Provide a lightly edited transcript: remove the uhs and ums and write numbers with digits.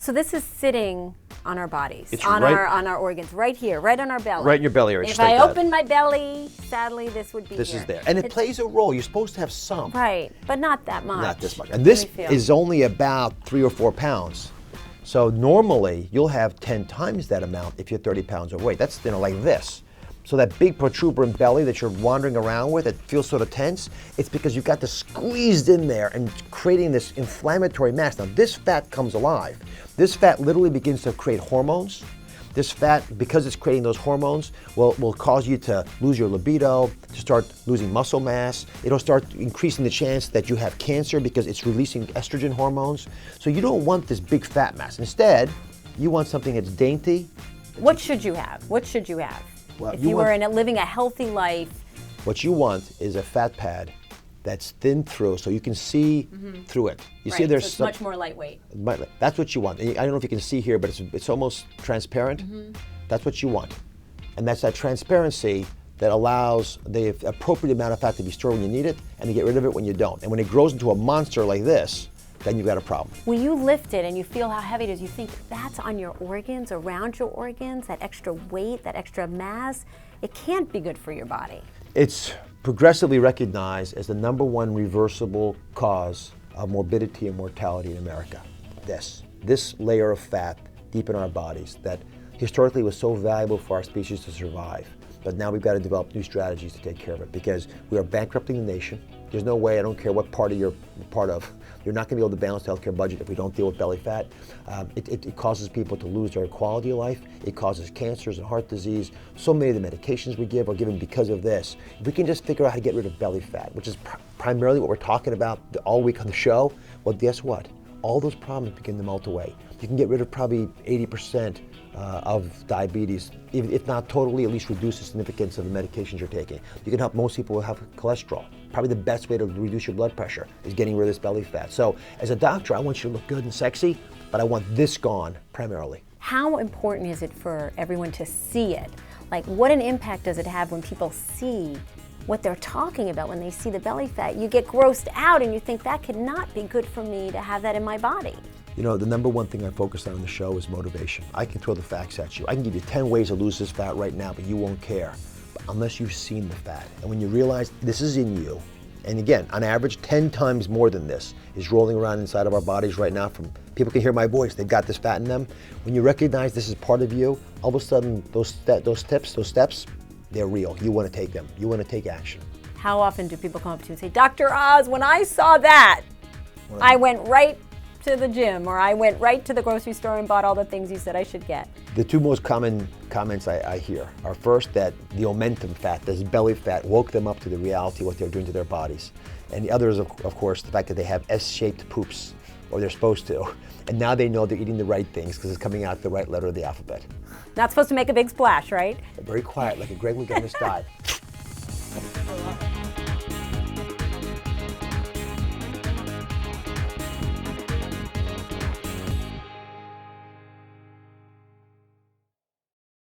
So this is sitting on our bodies, It's on right- our organs, right here, right on our belly. Right in your belly area, If just like I that. open my belly, sadly, this would be This here. is there. And it plays a role. You're supposed to have some. Right, but not that much. Not this much. And this Let me feel. is only about 3 or 4 pounds. So normally you'll have 10 times that amount if you're 30 pounds overweight. That's, like this. So that big protuberant belly that you're wandering around with, it feels sort of tense, it's because you've got this squeezed in there and creating this inflammatory mass. Now this fat comes alive. This fat literally begins to create hormones. This fat, because it's creating those hormones, will cause you to lose your libido, to start losing muscle mass. It'll start increasing the chance that you have cancer because it's releasing estrogen hormones. So you don't want this big fat mass. Instead, you want something that's dainty. What should you have? What should you have? Well, if you you were want- living a healthy life. What you want is a fat pad that's thinned through so you can see through it. You see Right, there's so it's some- much more lightweight. That's what you want. And I don't know if you can see here, but it's almost transparent. That's what you want. And that's that transparency that allows the appropriate amount of fat to be stored when you need it and to get rid of it when you don't. And when it grows into a monster like this, then you've got a problem. When you lift it and you feel how heavy it is, you think that's on your organs, around your organs, that extra weight, that extra mass. It can't be good for your body. It's progressively recognized as the #1 reversible cause of morbidity and mortality in America. This layer of fat deep in our bodies that historically was so valuable for our species to survive. But now we've got to develop new strategies to take care of it because we are bankrupting the nation. There's no way, I don't care what party you're part of, you're not going to be able to balance the healthcare budget if we don't deal with belly fat. It causes people to lose their quality of life. It causes cancers and heart disease. So many of the medications we give are given because of this. If we can just figure out how to get rid of belly fat, which is primarily what we're talking about all week on the show, well, guess what? All those problems begin to melt away. You can get rid of probably 80% of diabetes, if not totally, at least reduce the significance of the medications you're taking. You can help most people who have cholesterol. Probably the best way to reduce your blood pressure is getting rid of this belly fat. So as a doctor, I want you to look good and sexy, but I want this gone primarily. How important is it for everyone to see it? Like, what an impact does it have when people see what they're talking about when they see the belly fat? You get grossed out and you think that could not be good for me to have that in my body. You know, the #1 thing I focus on the show is motivation. I can throw the facts at you. I can give you 10 ways to lose this fat right now, but you won't care unless you've seen the fat. And when you realize this is in you, and again, on average, 10 times more than this is rolling around inside of our bodies right now from people can hear my voice, they've got this fat in them. When you recognize this is part of you, all of a sudden those steps, they're real. You want to take them. You want to take action. How often do people come up to you and say, Dr. Oz, when I saw that, I went right to the gym, or I went right to the grocery store and bought all the things you said I should get? The 2 most common comments I hear are first that the omentum fat, this belly fat, woke them up to the reality of what they're doing to their bodies. And the other is, of course, the fact that they have S-shaped poops, or they're supposed to. And now they know they're eating the right things because it's coming out the right letter of the alphabet. Not supposed to make a big splash, right? Very quiet, like a Greg Louganis dive.